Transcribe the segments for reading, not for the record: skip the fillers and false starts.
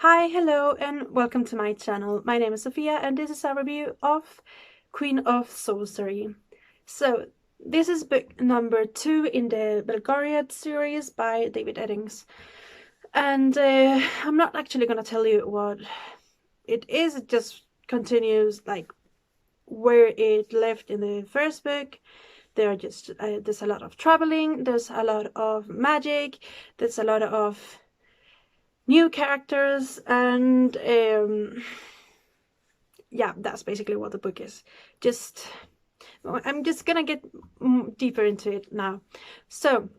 Hi, hello, and welcome to my channel. My name is Sophia, and this is a review of Queen of Sorcery. So, this is book number 2 in the Belgariad series by David Eddings. And I'm not actually gonna tell you what it is, it just continues like where it left in the first book. There's a lot of traveling, there's a lot of magic, there's a lot of new characters, and yeah, that's basically what the book is. I'm just gonna get deeper into it now. So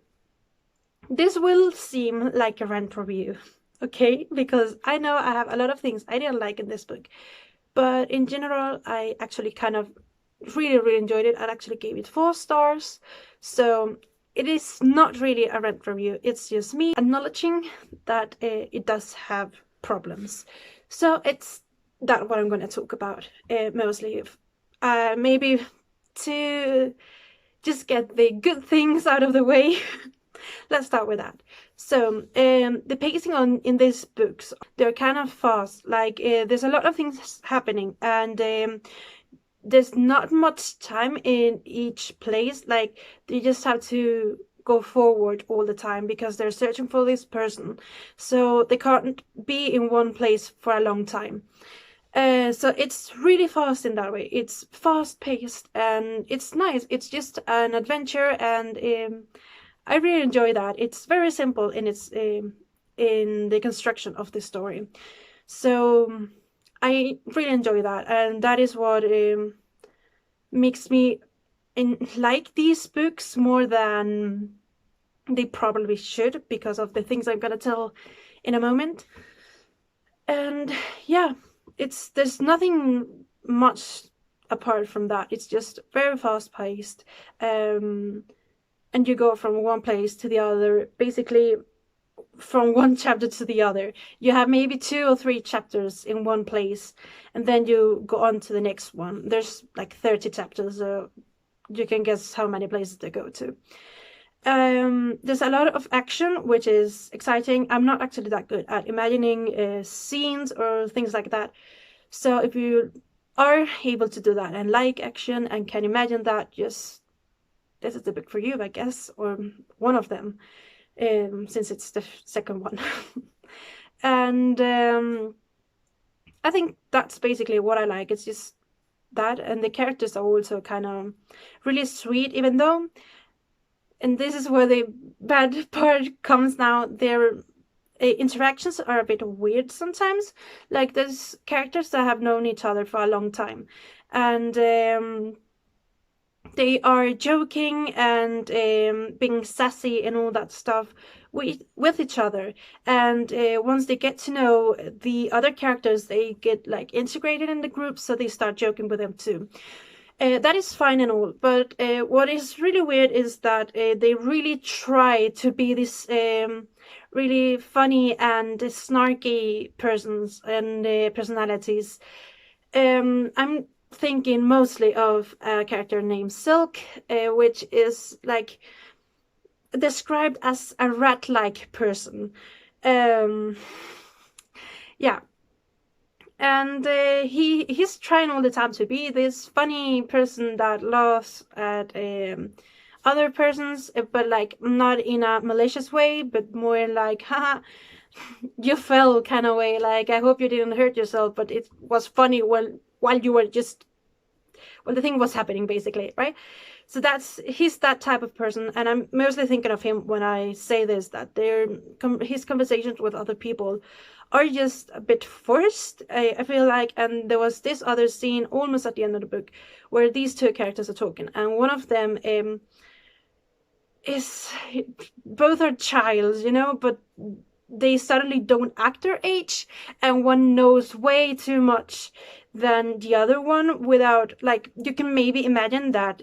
this will seem like a rant review, okay, because I know I have a lot of things I didn't like in this book, but in general I actually kind of really enjoyed it. I actually gave it 4 stars. So it is not really a rant review, it's just me acknowledging that it does have problems. So it's that what I'm going to talk about mostly. Maybe to just get the good things out of the way. Let's start with that. So the pacing in these books, they're kind of fast. Like there's a lot of things happening, and there's not much time in each place. Like they just have to go forward all the time because they're searching for this person, so they can't be in one place for a long time. So it's really fast in that way. It's fast paced and it's nice. It's just an adventure, and I really enjoy that. It's very simple in its in the construction of the story. So I really enjoy that, and that is what makes me like these books more than they probably should, because of the things I'm gonna tell in a moment. And yeah, there's nothing much apart from that. It's just very fast paced, and you go from one place to the other, basically from one chapter to the other. You have maybe 2 or 3 chapters in one place, and then you go on to the next one. There's like 30 chapters, so you can guess how many places they go to. There's a lot of action, which is exciting. I'm not actually that good at imagining scenes or things like that. So if you are able to do that and like action and can imagine that, just this is the book for you, I guess, or one of them, since it's the second one. And I think that's basically what I like. It's just that, and the characters are also kind of really sweet, even though, and this is where the bad part comes now, their interactions are a bit weird sometimes. Like there's characters that have known each other for a long time, and they are joking and being sassy and all that stuff with each other. And once they get to know the other characters, they get like integrated in the group, so they start joking with them too. That is fine and all, but what is really weird is that they really try to be this really funny and snarky persons and personalities. I'm thinking mostly of a character named Silk, which is like described as a rat-like person. Um, yeah, and he's trying all the time to be this funny person that laughs at other persons, but like not in a malicious way, but more in like, haha, you fell kind of way. Like, I hope you didn't hurt yourself, but it was funny while you were just, well, the thing was happening, basically, right? So he's that type of person, and I'm mostly thinking of him when I say this, that his conversations with other people are just a bit forced, I feel like. And there was this other scene almost at the end of the book where these 2 characters are talking, and one of them is, both are childs, but they suddenly don't act their age, and one knows way too much than the other one, without, like, you can maybe imagine that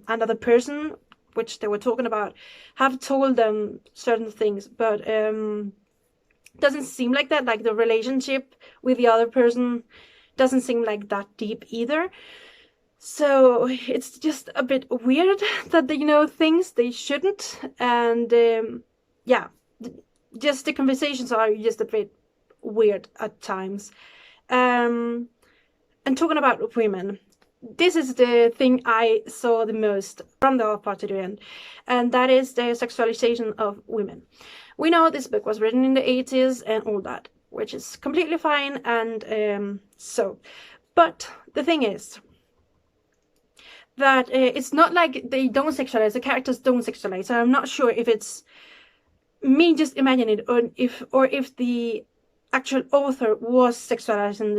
another person, which they were talking about, have told them certain things, but doesn't seem like that. Like the relationship with the other person doesn't seem like that deep either. So it's just a bit weird that they know things they shouldn't. And yeah, just the conversations are just a bit weird at times. And talking about women, this is the thing I saw the most from the half part to the end, and that is the sexualization of women. We know this book was written in the 80s and all that, which is completely fine, and but the thing is that it's not like they don't sexualize, the characters don't sexualize, so I'm not sure if it's me just imagining it, or if the actual author was sexualizing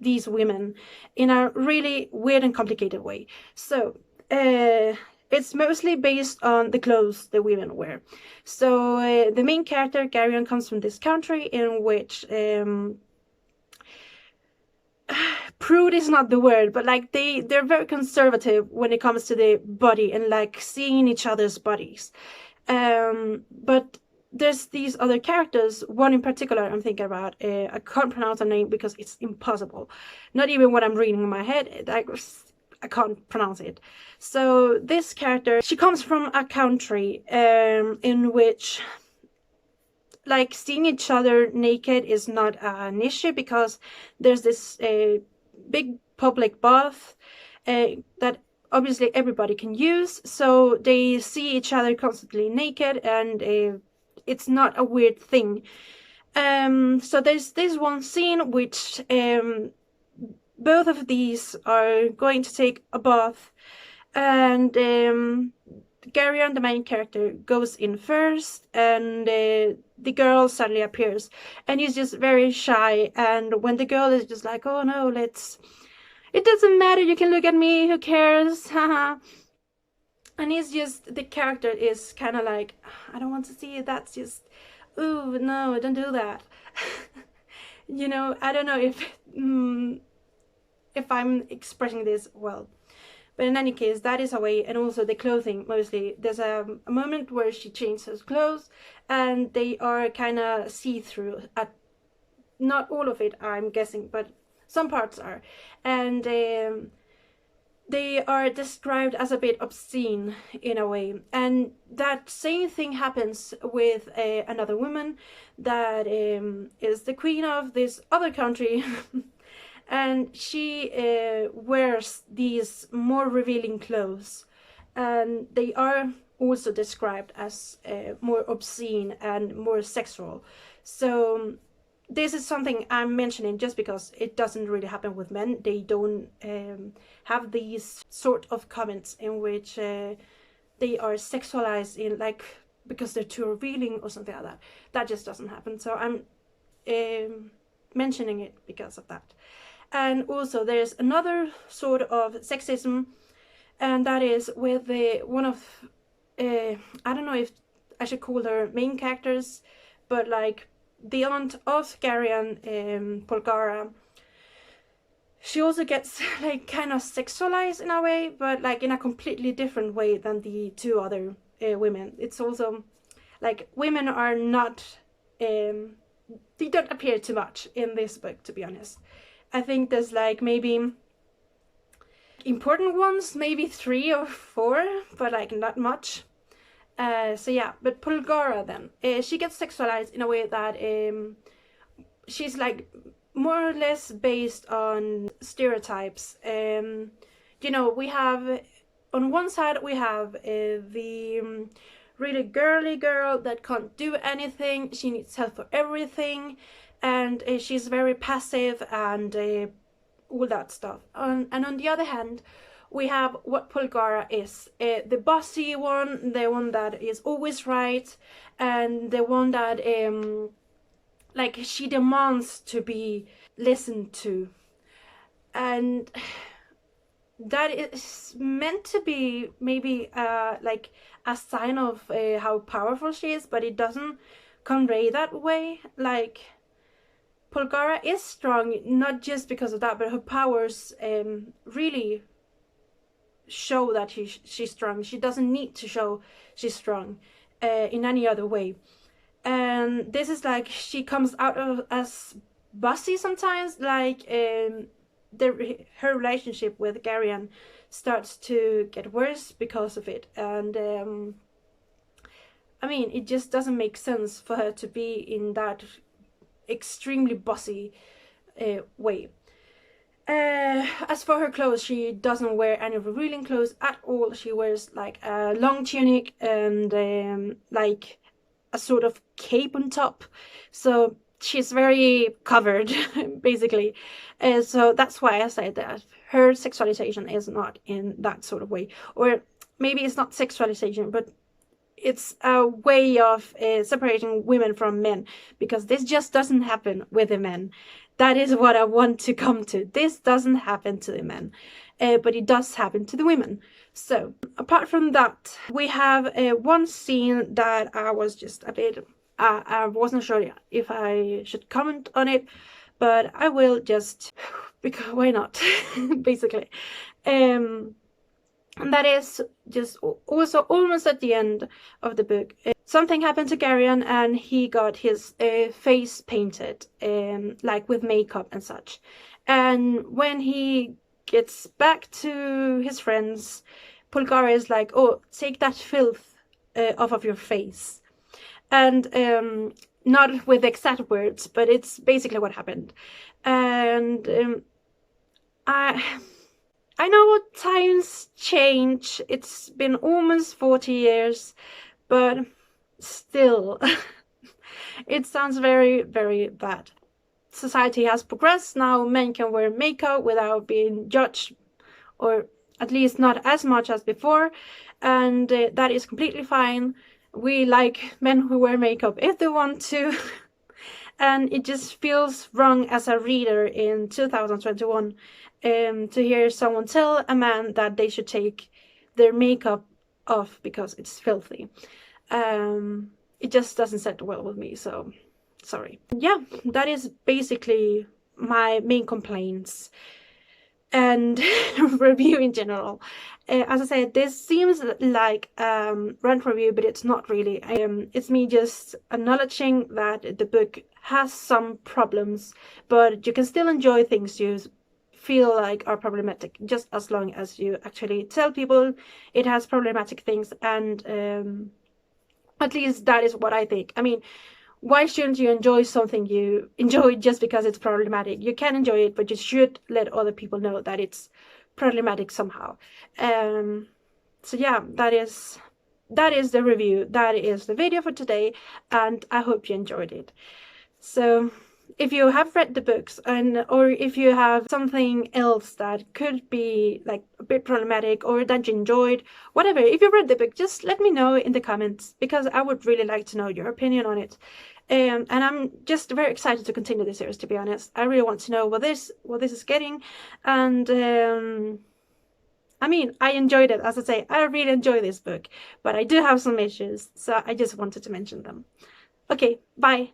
these women in a really weird and complicated way. So it's mostly based on the clothes the women wear. So the main character, Garion, comes from this country in which prude is not the word, but like they're very conservative when it comes to the body and like seeing each other's bodies. But there's these other characters, one in particular I'm thinking about. I can't pronounce her name because it's impossible. Not even when I'm reading in my head, I can't pronounce it. So this character, she comes from a country in which like seeing each other naked is not an issue, because there's this big public bath that obviously everybody can use, so they see each other constantly naked, and it's not a weird thing. So there's this one scene which both of these are going to take a bath, and Garion, the main character, goes in first, and the girl suddenly appears, and he's just very shy, and when the girl is just like, oh no, it doesn't matter, you can look at me, who cares, haha. And he's just, the character is kind of like, I don't want to see it, that's just, ooh, no, don't do that. You know, I don't know if I'm expressing this well. But in any case, that is a way, and also the clothing mostly. There's a moment where she changes her clothes, and they are kind of see-through. Not all of it, I'm guessing, but some parts are. And they are described as a bit obscene in a way. And that same thing happens with another woman that is the queen of this other country. And she wears these more revealing clothes, and they are also described as more obscene and more sexual. So this is something I'm mentioning just because it doesn't really happen with men. They don't have these sort of comments in which they are sexualized in, like, because they're too revealing or something like that. That just doesn't happen. So I'm mentioning it because of that. And also there's another sort of sexism, and that is with one of, I don't know if I should call her main characters, but like the aunt of Garion, Polgara. She also gets like kind of sexualized in a way, but like in a completely different way than the two other women. It's also like women are not, they don't appear too much in this book, to be honest. I think there's like maybe important ones, maybe 3 or 4, but like not much. So yeah, but Polgara then, she gets sexualized in a way that she's like more or less based on stereotypes. You know, we have on one side we have the really girly girl that can't do anything, she needs help for everything, and she's very passive and all that stuff. And on the other hand, we have what Polgara is, the bossy one, the one that is always right, and the one that like she demands to be listened to. And that is meant to be maybe like a sign of how powerful she is, but it doesn't convey that way. Like Polgara is strong, not just because of that, but her powers really show that she's strong. She doesn't need to show she's strong in any other way. And this is like, she comes out of as bossy sometimes, like her relationship with Garion starts to get worse because of it. And I mean, it just doesn't make sense for her to be in that extremely bossy way. As for her clothes, she doesn't wear any revealing clothes at all. She wears like a long tunic and like a sort of cape on top, so she's very covered basically. So that's why I said that her sexualization is not in that sort of way, or maybe it's not sexualization, but it's a way of separating women from men, because this just doesn't happen with the men. That is what I want to come to. This doesn't happen to the men, but it does happen to the women. So apart from that, we have one scene that I was just a bit, I wasn't sure if I should comment on it, but I will just, because why not, basically. And that is just also almost at the end of the book. Something happened to Garion and he got his face painted, like with makeup and such. And when he gets back to his friends, Polgara is like, oh, take that filth off of your face. And not with exact words, but it's basically what happened. And I know times change. It's been almost 40 years, but still, it sounds very, very bad. Society has progressed. Now men can wear makeup without being judged, or at least not as much as before, and that is completely fine. We like men who wear makeup if they want to. And it just feels wrong as a reader in 2021 to hear someone tell a man that they should take their makeup off because it's filthy. It just doesn't sit well with me, so sorry. Yeah, that is basically my main complaints and review in general. As I said, this seems like rant review, but it's not really. It's me just acknowledging that the book has some problems, but you can still enjoy things you feel like are problematic, just as long as you actually tell people it has problematic things. And at least that is what I think. I mean, why shouldn't you enjoy something you enjoy just because it's problematic? You can enjoy it, but you should let other people know that it's problematic somehow. So yeah, that is the review. That is the video for today, and I hope you enjoyed it. So if you have read the books, or if you have something else that could be like a bit problematic or that you enjoyed, whatever, if you read the book, just let me know in the comments, because I would really like to know your opinion on it. And I'm just very excited to continue this series, to be honest. I really want to know what this is getting. And I mean, I enjoyed it. As I say, I really enjoy this book, but I do have some issues, so I just wanted to mention them. Okay, bye.